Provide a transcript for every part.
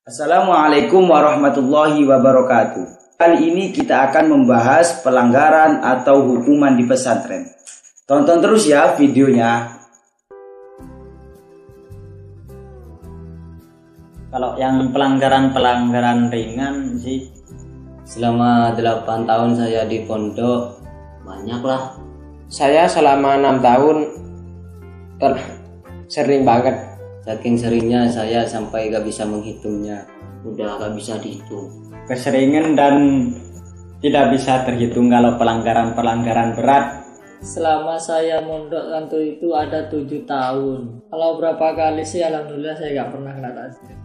Assalamualaikum warahmatullahi wabarakatuh. Kali ini kita akan membahas pelanggaran atau hukuman di pesantren. Tonton terus ya videonya. Kalau yang pelanggaran ringan sih, selama 8 tahun saya di pondok banyak lah. Saya selama 6 tahun sering banget. Saking seringnya saya sampai gak bisa menghitungnya. Udah gak bisa dihitung. Keseringan dan tidak bisa terhitung kalau pelanggaran berat. Selama saya mondok kantor itu ada 7 tahun. Kalau berapa kali sih alhamdulillah saya gak pernah kena takzir.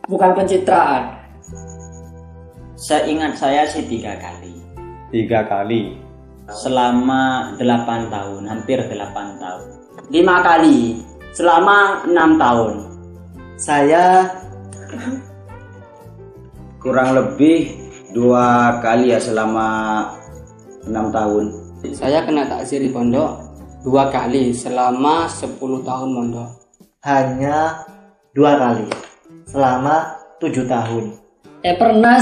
Bukan pencitraan. Seingat saya sih 3 kali. 3 kali. Selama 8 tahun, hampir 8 tahun. 5 kali selama 6 tahun. Saya kurang lebih 2 kali ya selama 6 tahun. Saya kena takzir di pondok 2 kali selama 10 tahun mondok. Hanya 2 kali selama 7 tahun. Pernah.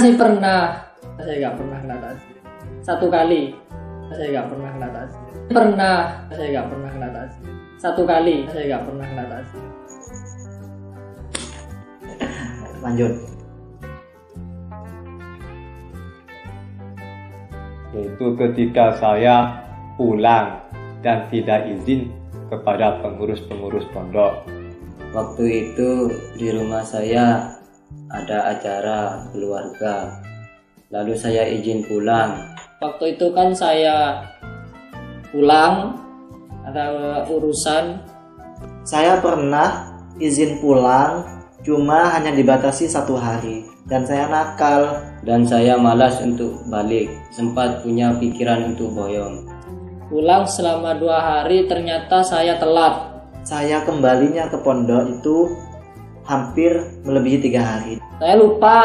Saya gak pernah kena takzir. 1 kali. Saya gak pernah kena takzir. Saya gak pernah kena takzir. 1 kali. Saya gak pernah kena takzir. Lanjut. Yaitu ketika saya pulang dan tidak izin kepada pengurus-pengurus pondok. Waktu itu di rumah saya ada acara keluarga, lalu saya izin pulang. Waktu itu kan saya pulang, ada urusan. Saya pernah izin pulang, cuma hanya dibatasi 1 hari. Dan saya nakal. Dan saya malas untuk balik, sempat punya pikiran untuk boyong. Pulang selama 2 hari ternyata saya telat. Saya kembalinya ke pondok itu hampir melebihi 3 hari. Saya lupa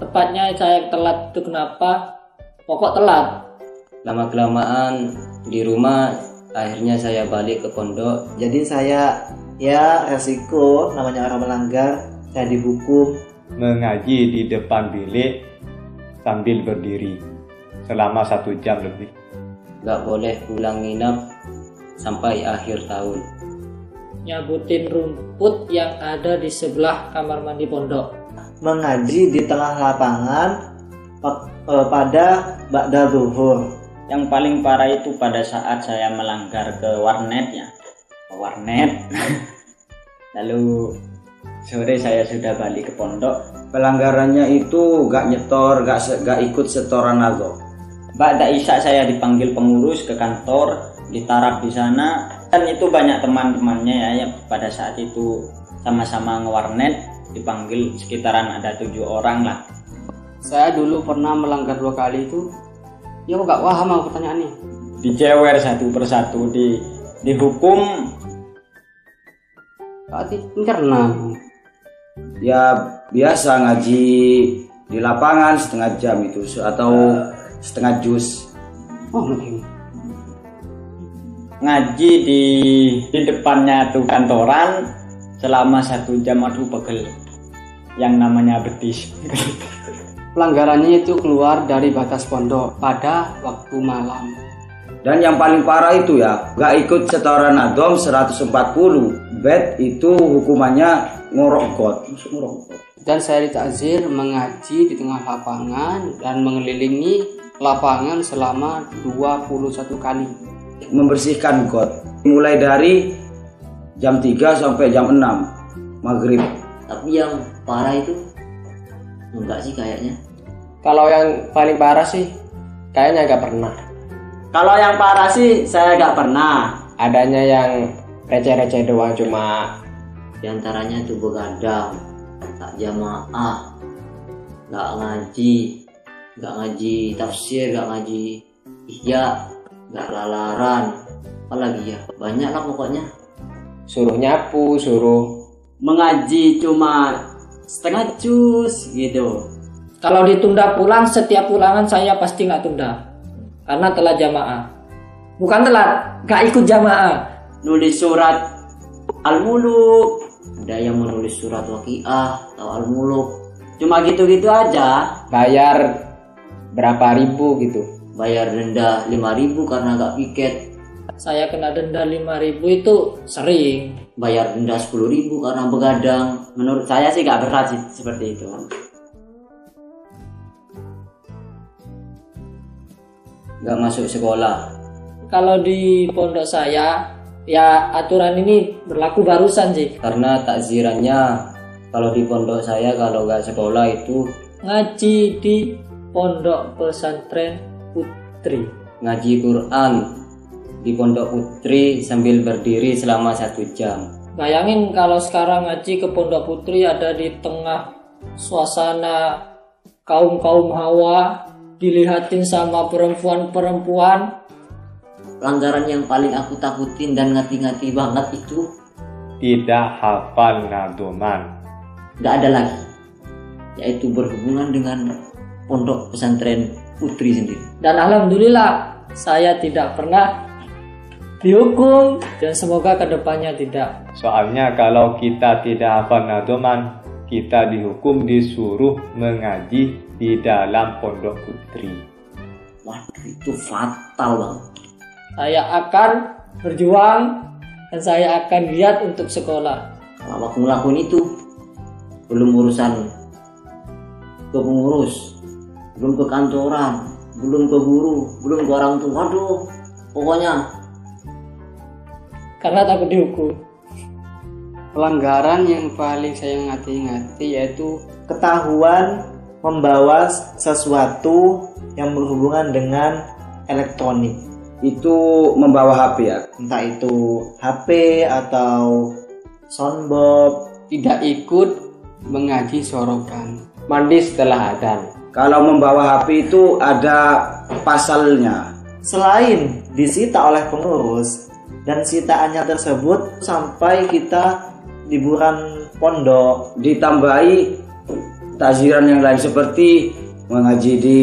tepatnya saya telat itu kenapa. Pokok telat. Lama-kelamaan di rumah, akhirnya saya balik ke pondok. Jadi saya resiko namanya orang melanggar, saya dihukum. Mengaji di depan bilik sambil berdiri selama 1 jam lebih. Gak boleh pulang nginap sampai akhir tahun. Nyabutin rumput yang ada di sebelah kamar mandi pondok. Mengaji di tengah lapangan pada ba'da zuhur. Yang paling parah itu pada saat saya melanggar ke warnet ya. Ke warnet. Lalu sore saya sudah balik ke pondok. Pelanggarannya itu gak nyetor, gak ikut setoran nago. Ba'da Isya saya dipanggil pengurus ke kantor, ditarap di sana. Dan itu banyak teman-temannya ya pada saat itu sama-sama ngewarnet, dipanggil sekitaran ada 7 orang lah. Saya dulu pernah melanggar 2 kali itu. Ya kok gak paham aku pertanyaannya. Dijewer satu persatu, dihukum. Berarti mencerna. Ya biasa ngaji di lapangan setengah jam itu atau setengah juz. Oh mungkin. Ngaji di depannya tuh kantoran selama 1 jam, aduh pegel. Yang namanya betis. Pelanggarannya itu keluar dari batas pondok pada waktu malam. Dan yang paling parah itu ya, gak ikut setoran adom 140 bet itu hukumannya ngorok got. Dan saya ditakzir mengaji di tengah lapangan dan mengelilingi lapangan selama 21 kali. Membersihkan got mulai dari jam 3 sampai jam 6 maghrib. Tapi yang parah itu enggak sih kayaknya. Kalau yang paling parah sih kayaknya gak pernah. Kalau yang parah sih saya gak pernah. Adanya yang receh-receh doang, cuma Di antaranya itu begadang, tak jamaah, gak ngaji tafsir, gak ngaji ihya, gak lalaran. Apalagi ya, banyak lah pokoknya. suruh nyapu, suruh Mengaji cuma setengah juz gitu. Kalau ditunda pulang, setiap pulangan saya pasti nggak tunda. Karena telat jamaah. Bukan telat, gak ikut jamaah. Nulis surat Al-Muluk, ada yang menulis surat waqiah atau al-muluk, cuma gitu-gitu aja. Bayar berapa ribu gitu? Bayar denda 5.000 karena gak piket. Saya kena denda 5.000 itu sering. Bayar denda 10.000 karena begadang. Menurut saya sih gak berat sih seperti itu. Nggak masuk sekolah. Kalau di pondok saya, ya aturan ini berlaku barusan sih. Karena takzirannya kalau di pondok saya kalau nggak sekolah itu Ngaji di pondok pesantren putri. ngaji Quran di pondok putri sambil berdiri selama 1 jam. Bayangin kalau sekarang ngaji ke pondok putri ada di tengah suasana kaum-kaum hawa, dilihatin sama perempuan-perempuan. Pelanggaran yang paling aku takutin dan ngati-ngati banget itu Tidak hafal nadoman. gak ada lagi, yaitu berhubungan dengan pondok pesantren putri sendiri. Dan alhamdulillah saya tidak pernah dihukum dan semoga kedepannya tidak. Soalnya kalau kita tidak hafal nadoman, kita dihukum disuruh mengaji di dalam pondok putri. Waduh, itu fatal banget. Saya akan berjuang dan saya akan giat untuk sekolah. Kalau aku ngelakuin itu, belum urusan ke pengurus, belum ke kantoran, belum ke guru, belum ke orang tua. Waduh, pokoknya Karena takut dihukum. Pelanggaran yang paling saya ngati-ngati yaitu Ketahuan membawa sesuatu yang berhubungan dengan elektronik, Itu membawa HP ya. entah itu HP atau soundbox. tidak ikut mengaji sorokan, mandi setelah adzan. Kalau membawa HP itu ada pasalnya. Selain disita oleh pengurus dan sitaannya tersebut sampai kita liburan pondok, Ditambahi takziran yang lain seperti mengaji di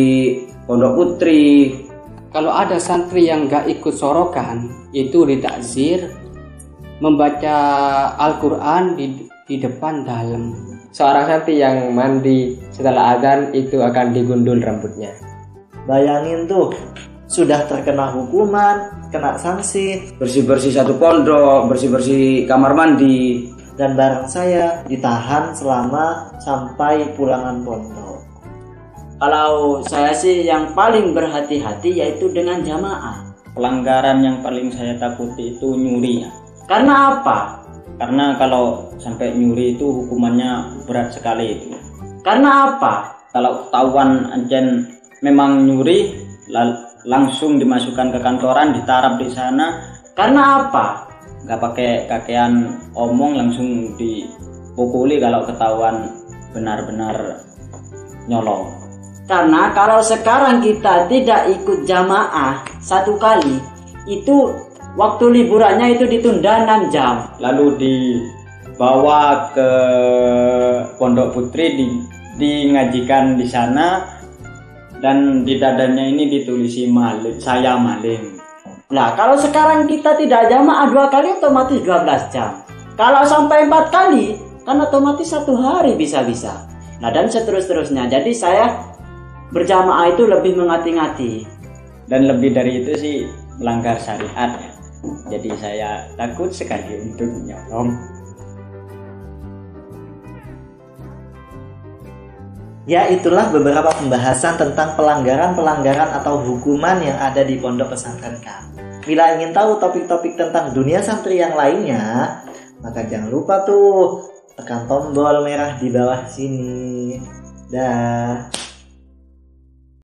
pondok putri. Kalau ada santri yang gak ikut sorokan, itu ditakzir membaca Al-Quran di depan dalam. Seorang santri yang mandi setelah adzan itu akan digundul rambutnya. bayangin tuh, sudah terkena hukuman, kena sanksi, Bersih-bersih satu pondok, bersih-bersih kamar mandi. dan barang saya ditahan selama sampai pulangan pondok. Kalau saya sih yang paling berhati-hati yaitu dengan jamaah. Pelanggaran yang paling saya takuti itu nyuri ya. Karena apa? Karena kalau sampai nyuri itu hukumannya berat sekali itu. Karena apa? Kalau ketahuan anjen memang nyuri langsung dimasukkan ke kantoran, ditarap di sana. Karena apa? Gak pakai kakean omong, langsung dipukuli kalau ketahuan benar-benar nyolong. Karena kalau sekarang kita tidak ikut jamaah 1 kali, itu waktu liburannya itu ditunda 6 jam. Lalu dibawa ke pondok putri, ngajikan di sana, dan di dadanya ini ditulisi maling, saya maling. Nah, kalau sekarang kita tidak jamaah 2 kali otomatis 12 jam. Kalau sampai 4 kali, kan otomatis 1 hari bisa-bisa. Nah, dan seterusnya. Jadi saya berjamaah itu lebih mengati-ngati. Dan lebih dari itu sih melanggar syariat ya. Jadi saya takut sekali untuk nyolong. Ya, itulah beberapa pembahasan tentang pelanggaran-pelanggaran atau hukuman yang ada di pondok pesantren kami. Bila ingin tahu topik-topik tentang dunia santri yang lainnya, maka jangan lupa tuh tekan tombol merah di bawah sini. Dah.